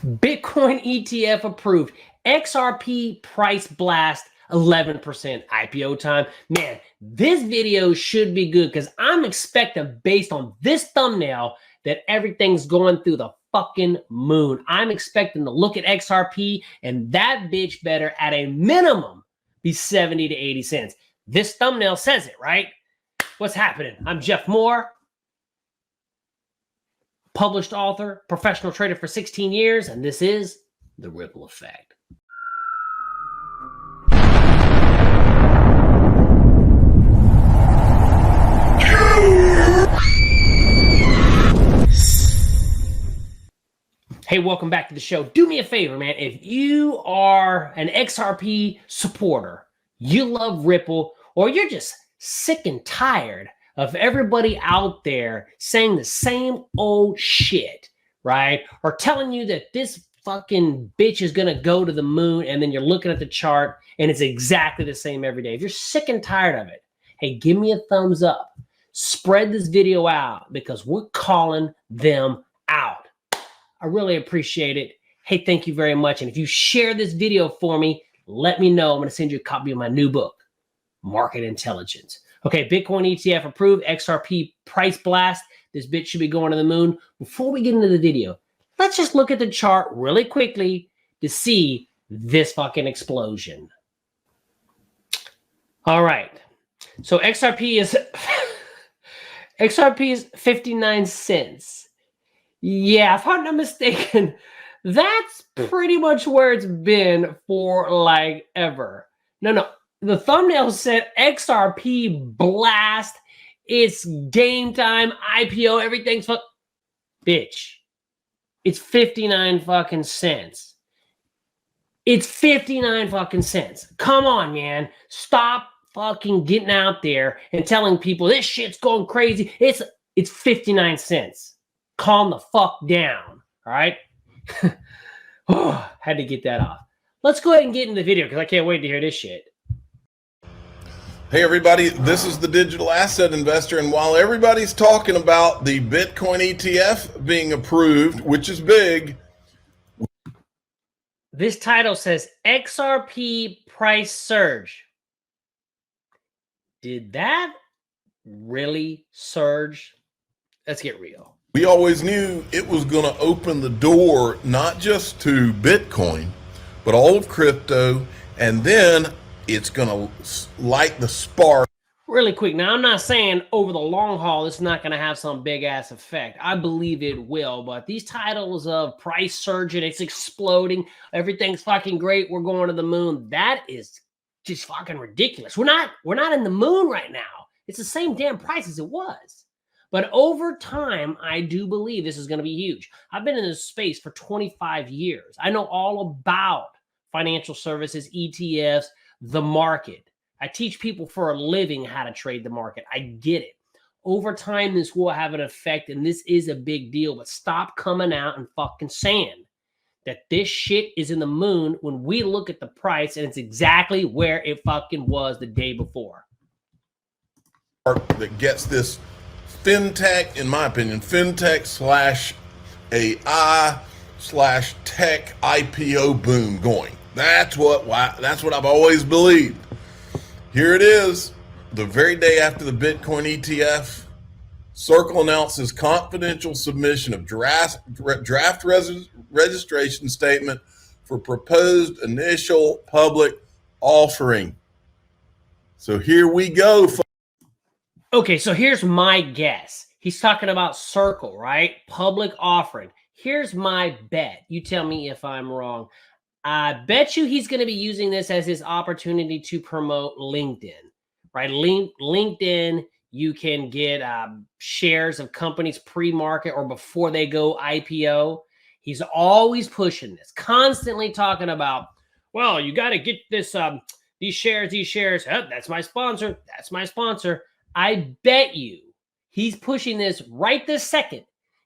Bitcoin ETF approved. XRP price blast 11% IPO time. Man, this video should be good because I'm expecting, based on this thumbnail, that everything's going through the fucking moon. I'm expecting to look at XRP and that bitch better at a minimum be 70 to 80 cents. This thumbnail says it, right? What's happening? I'm Jeff Moore, published author, professional trader for 16 years, and this is The Ripple Effect. Hey, welcome back to the show. Do me a favor, man. If you are an XRP supporter, you love Ripple, or you're just sick and tired of everybody out there saying the same old shit, right? Or telling you that this fucking bitch is going to go to the moon, and then you're looking at the chart and it's exactly the same every day. If you're sick and tired of it, hey, give me a thumbs up. Spread this video out because we're calling them out. I really appreciate it. Hey, thank you very much. And if you share this video for me, let me know. I'm going to send you a copy of my new book, Market Intelligence. Okay, Bitcoin ETF approved, XRP price blast. This bitch should be going to the moon. Before we get into the video, let's just look at the chart really quickly to see this fucking explosion. All right. So XRP is XRP is 59 cents. Yeah, if I'm not mistaken, that's pretty much where it's been for like ever. No. The thumbnail said XRP blast. It's game time, IPO, everything's bitch. It's 59 fucking cents. It's 59 fucking cents. Come on, man. Stop fucking getting out there and telling people this shit's going crazy. It's 59 cents. Calm the fuck down, all right? Had to get that off. Let's go ahead and get into the video because I can't wait to hear this shit. Hey everybody, this is the Digital Asset Investor, and while everybody's talking about the Bitcoin ETF being approved, which is big. This title says XRP price surge. Did that really surge? Let's get real. We always knew it was going to open the door not just to Bitcoin, but all of crypto, and then it's going to light the spark. Really quick, now I'm not saying over the long haul it's not going to have some big ass effect. I believe it will, but these titles of price surging, it's exploding, everything's fucking great, we're going to the moon, that is just fucking ridiculous. We're not in the moon right now. It's the same damn price as it was. But over time, I do believe this is going to be huge. I've been in this space for 25 years. I know all about financial services, ETFs, the market. I teach people for a living how to trade the market. I get it. Over time, this will have an effect, and this is a big deal. But stop coming out and fucking saying that this shit is in the moon when we look at the price, and it's exactly where it fucking was the day before. That gets this fintech, in my opinion, fintech slash AI slash tech IPO boom going. That's what I've always believed. Here it is, the very day after the Bitcoin ETF, Circle announces confidential submission of draft registration statement for proposed initial public offering. So here we go. Okay, so here's my guess. He's talking about Circle, right? Public offering. Here's my bet. You tell me if I'm wrong. I bet you he's going to be using this as his opportunity to promote LinkedIn, right? LinkedIn, you can get shares of companies pre-market or before they go IPO. He's always pushing this, constantly talking about, well, you got to get this, these shares. Oh, that's my sponsor. That's my sponsor. I bet you he's pushing this right this second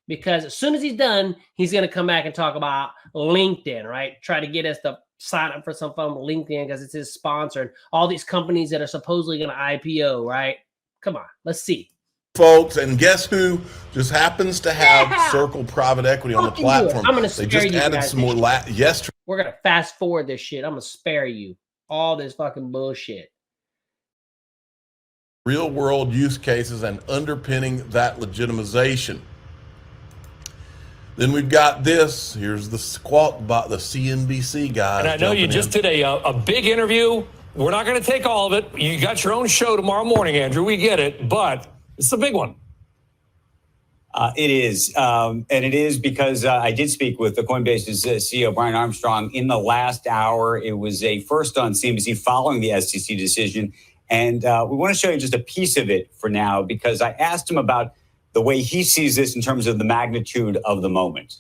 because as soon as he's done, he's going to come back and talk about LinkedIn, right? Try to get us to sign up for some fun with LinkedIn because it's his sponsor and all these companies that are supposedly going to IPO, right? Come on, let's see. folks. And guess who just happens to have Circle Private Equity on the platform? I'm going to They spare just you added guys some more yesterday. We're going to fast forward this shit. I'm going to spare you all this fucking bullshit. Real world use cases and underpinning that legitimization. Then we've got this. Here's the squawk bot, the CNBC guys. And I know you just did a big interview. We're not going to take all of it. You got your own show tomorrow morning, Andrew. We get it, but it's a big one. It is. And it is because I did speak with the Coinbase's CEO, Brian Armstrong, in the last hour. It was a first on CNBC following the SEC decision. And we want to show you just a piece of it for now, because I asked him about the way he sees this in terms of the magnitude of the moment.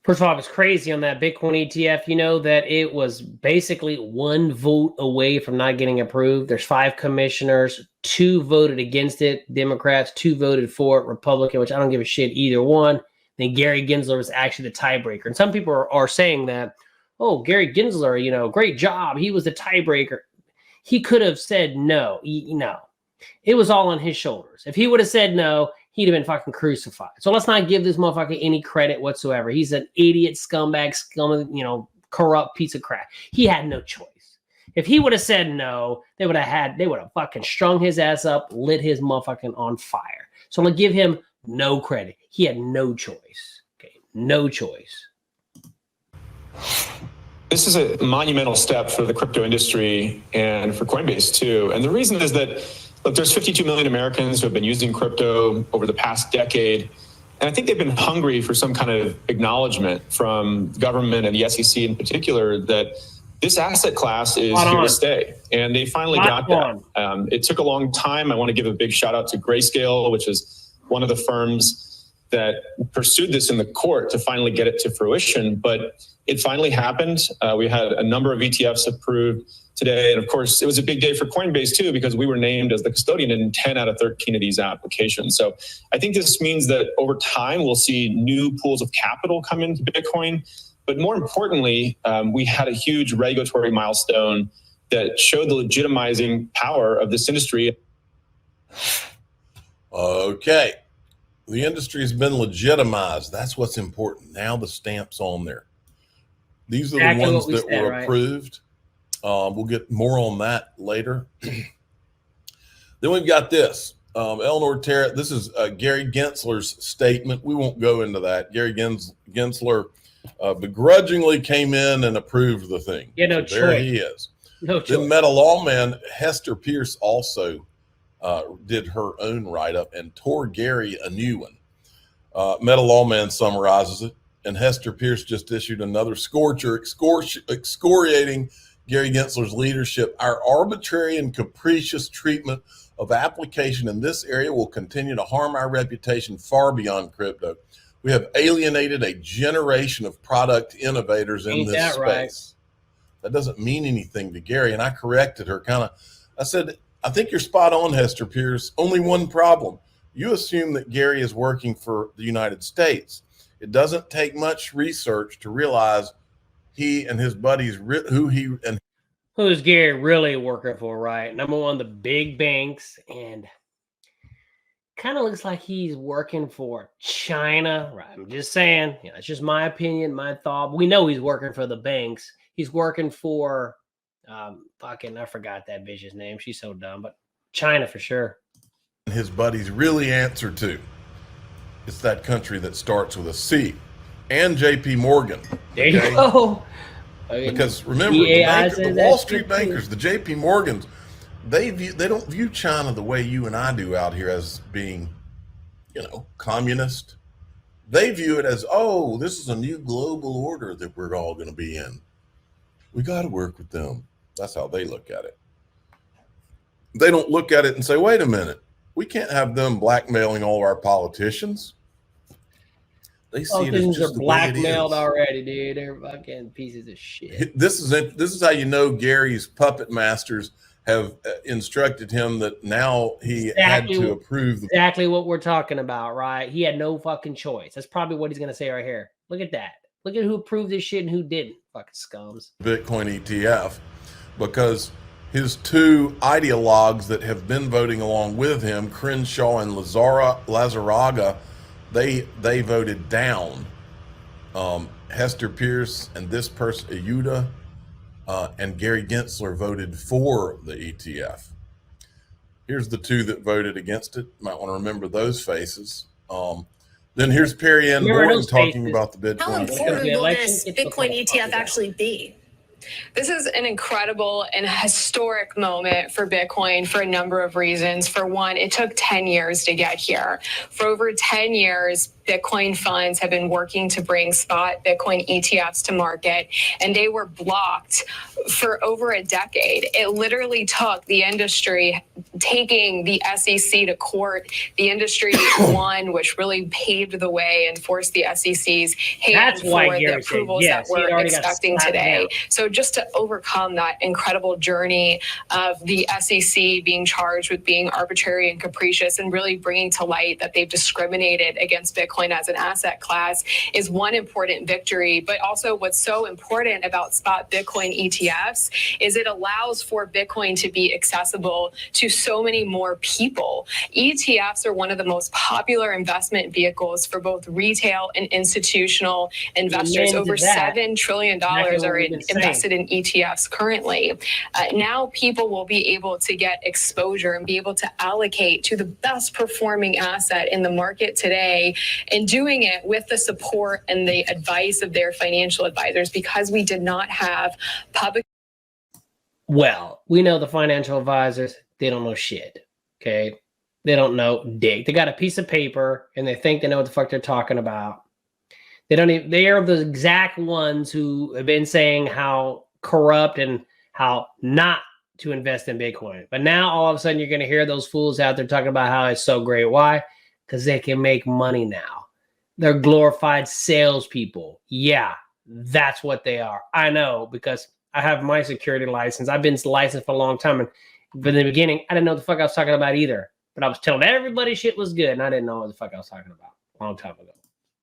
First of all, it's crazy on that Bitcoin ETF, you know, that it was basically 1 vote away from not getting approved. There's 5 commissioners, 2 voted against it, Democrats, 2 voted for it, Republican, which I don't give a shit either one. Then Gary Gensler was actually the tiebreaker. And some people are saying that, oh, Gary Gensler, you know, great job. He was the tiebreaker. He could have said no. No. It was all on his shoulders. If he would have said no, he'd have been fucking crucified. So let's not give this motherfucker any credit whatsoever. He's an idiot, scumbag, corrupt piece of crap. He had no choice. If he would have said no, they would have fucking strung his ass up, lit his motherfucking on fire. So I'm gonna give him no credit. He had no choice. Okay, no choice. This is a monumental step for the crypto industry and for Coinbase too. And the reason is that, look, there's 52 million Americans who have been using crypto over the past decade. And I think they've been hungry for some kind of acknowledgement from government and the SEC in particular that this asset class is here to stay. And they finally got that. It took a long time. I want to give a big shout out to Grayscale, which is one of the firms that pursued this in the court to finally get it to fruition. But it finally happened. We had a number of ETFs approved today. And of course, it was a big day for Coinbase too, because we were named as the custodian in 10 out of 13 of these applications. So I think this means that over time, we'll see new pools of capital come into Bitcoin. But more importantly, we had a huge regulatory milestone that showed the legitimizing power of this industry. Okay. The industry has been legitimized. That's what's important. Now the stamp's on there. These are the ones that were approved. We'll get more on that later. Then we've got this. Eleanor Terra, this is Gary Gensler's statement. We won't go into that. Gary Gensler begrudgingly came in and approved the thing. Yeah, no choice. There he is. No choice. Then Meta lawman Hester Pierce also did her own write-up and tore Gary a new one. Meta lawman summarizes it, and Hester Pierce just issued another scorcher excoriating Gary Gensler's leadership. Our arbitrary and capricious treatment of application in this area will continue to harm our reputation far beyond crypto. We have alienated a generation of product innovators in this space. That doesn't mean anything to Gary. And I corrected her I said, I think you're spot on, Hester Pierce. Only one problem. You assume that Gary is working for the United States. It doesn't take much research to realize he and his buddies, who's Gary really working for, right? Number one, the big banks, and kind of looks like he's working for China, right? I'm just saying, it's just my opinion, my thought. We know he's working for the banks. He's working for, I forgot that bitch's name. She's so dumb, but China for sure. His buddies really answer to. It's that country that starts with a C, and JP Morgan. There you go. Because remember, the Wall Street bankers, the JP Morgans, they don't view China the way you and I do out here as being, communist. They view it as, oh, this is a new global order that we're all going to be in. We got to work with them. That's how they look at it. They don't look at it and say, wait a minute, we can't have them blackmailing all of our politicians. They see it as just the blackmailed already, dude. They're fucking pieces of shit. This is how you know Gary's puppet masters have instructed him that now he had to approve. Exactly what we're talking about, right? He had no fucking choice. That's probably what he's going to say right here. Look at that. Look at who approved this shit and who didn't. Fucking scums. Bitcoin ETF, because his two ideologues that have been voting along with him, Crenshaw and Lazaraga, they voted down. Hester Pierce and this person, Ayuda, and Gary Gensler voted for the ETF. Here's the two that voted against it. Might want to remember those faces. Then here's Perry Ann Gordon talking about the Bitcoin. How important will this Bitcoin ETF actually be? This is an incredible and historic moment for Bitcoin for a number of reasons. For one, it took 10 years to get here. For over 10 years, Bitcoin funds have been working to bring spot Bitcoin ETFs to market, and they were blocked for over a decade. It literally took the industry taking the SEC to court. The industry won, which really paved the way and forced the SEC's hand for the approvals that we're expecting today. So just to overcome that incredible journey of the SEC being charged with being arbitrary and capricious and really bringing to light that they've discriminated against Bitcoin as an asset class is one important victory. But also what's so important about spot Bitcoin ETFs is it allows for Bitcoin to be accessible to so many more people. ETFs are one of the most popular investment vehicles for both retail and institutional investors. Over $7 trillion are invested in ETFs currently. Now people will be able to get exposure and be able to allocate to the best performing asset in the market today, and doing it with the support and the advice of their financial advisors, because we did not have public. Well, we know the financial advisors, they don't know shit. Okay. They don't know dick. They got a piece of paper and they think they know what the fuck they're talking about. They don't even, they are the exact ones who have been saying how corrupt and how not to invest in Bitcoin. But now all of a sudden you're going to hear those fools out there talking about how it's so great. Why? Because they can make money now. They're glorified salespeople. Yeah, that's what they are. I know, because I have my security license. I've been licensed for a long time. And from the beginning, I didn't know what the fuck I was talking about either. But I was telling everybody shit was good, and I didn't know what the fuck I was talking about a long time ago.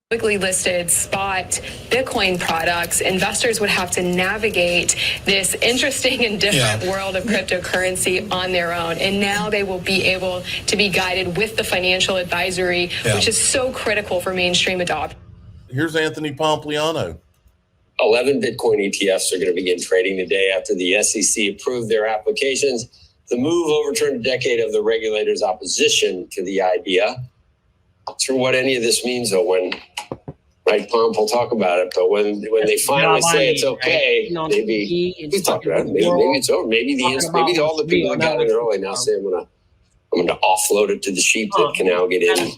Publicly listed spot Bitcoin products, investors would have to navigate this interesting and different world of cryptocurrency on their own. And now they will be able to be guided with the financial advisory, which is so critical for mainstream adoption. Here's Anthony Pompliano. 11 Bitcoin ETFs are going to begin trading today after the SEC approved their applications. The move overturned a decade of the regulators' opposition to the idea. Not sure what any of this means, though, when Mike Pomp will talk about it, but when they finally say it's okay, maybe he's talking about it. Maybe it's over. Maybe all the people that got in early now say I'm going to offload it to the sheep that can now get in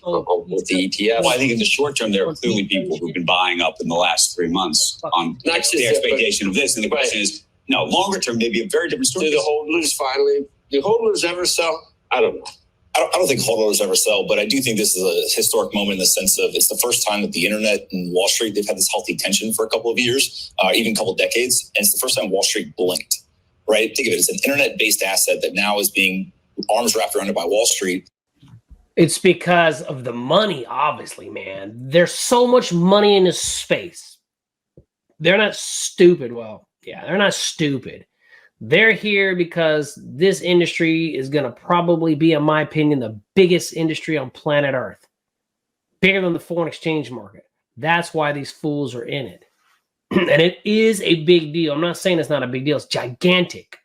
with the ETF. Well, I think in the short term, there are clearly people who've been buying up in the last 3 months on the expectation of this. And the question is, no, longer term, maybe a very different story. Do holders ever sell? I don't know. I don't think holders ever sell, but I do think this is a historic moment in the sense of it's the first time that the internet and Wall Street, they've had this healthy tension for a couple of years, even a couple of decades. And it's the first time Wall Street blinked, right? Think of it as an internet-based asset that now is being arms wrapped around it by Wall Street. It's because of the money, obviously, man. There's so much money in this space. They're not stupid. Well, yeah, they're not stupid. They're here because this industry is going to probably be, in my opinion, the biggest industry on planet Earth. Bigger than the foreign exchange market. That's why these fools are in it. And it is a big deal. I'm not saying it's not a big deal. It's gigantic.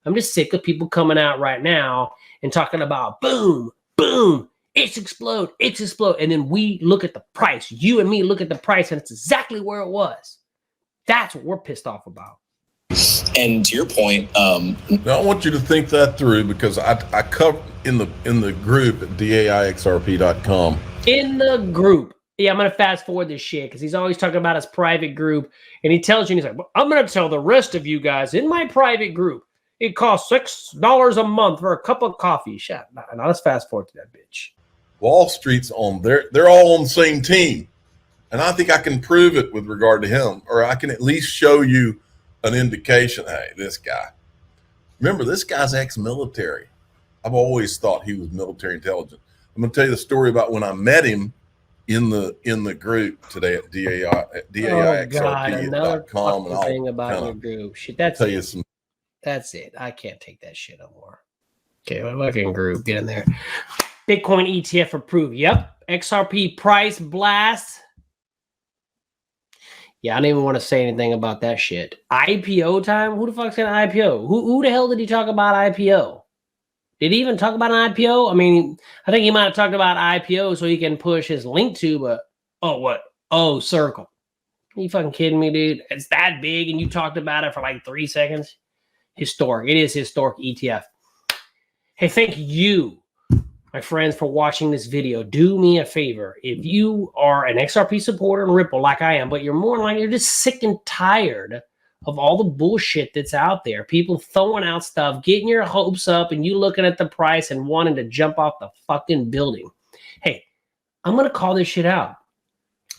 I'm just sick of people coming out right now and talking about boom, boom, it's explode. And then we look at the price. You and me look at the price and it's exactly where it was. That's what we're pissed off about. And to your point, now I want you to think that through, because I cover in the group at daixrp.com. In the group. Yeah, I'm going to fast forward this shit because he's always talking about his private group. And he tells you, he's like, well, I'm going to tell the rest of you guys in my private group, it costs $6 a month for a cup of coffee. Shut up. Now let's fast forward to that bitch. Wall Street's on, they're all on the same team. And I think I can prove it with regard to him, or I can at least show you an indication. Hey, this guy, remember, this guy's ex-military. I've always thought he was military intelligence. I'm going to tell you the story about when I met him in the group today at daixrp.com. Another thing about your group. Shit, that's tell you some. That's it. I can't take that shit no more. Okay, my fucking group, get in there. Bitcoin ETF approved. Yep. XRP price blast. Yeah, I didn't even want to say anything about that shit. IPO time? Who the fuck's gonna IPO? Who the hell did he talk about IPO? Did he even talk about an IPO? I mean, I think he might have talked about IPO so he can push his link to, but oh, what? Oh, Circle. Are you fucking kidding me, dude? It's that big and you talked about it for like 3 seconds? Historic. It is historic ETF. Hey, thank you, my friends, for watching this video. Do me a favor. If you are an XRP supporter in Ripple like I am, but you're more like you're just sick and tired of all the bullshit that's out there, people throwing out stuff, getting your hopes up, and you looking at the price and wanting to jump off the fucking building. Hey, I'm going to call this shit out.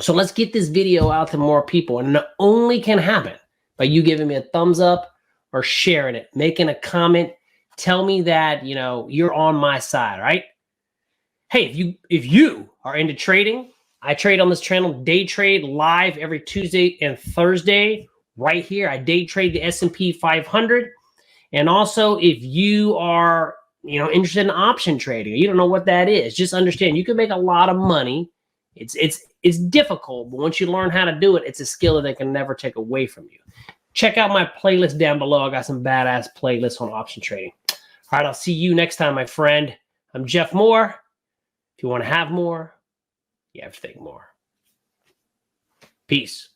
So let's get this video out to more people. And it only can happen by you giving me a thumbs up or sharing it, making a comment. Tell me that, you know, you're on my side, right? Hey, if you are into trading, I trade on this channel, day trade live every Tuesday and Thursday right here. I day trade the S&P 500. And also, if you are, you know, interested in option trading, you don't know what that is, just understand you can make a lot of money. It's difficult, but once you learn how to do it, it's a skill that they can never take away from you. Check out my playlist down below. I got some badass playlists on option trading. All right, I'll see you next time, my friend. I'm Jeff Moore. If you want to have more, you have to think more. Peace.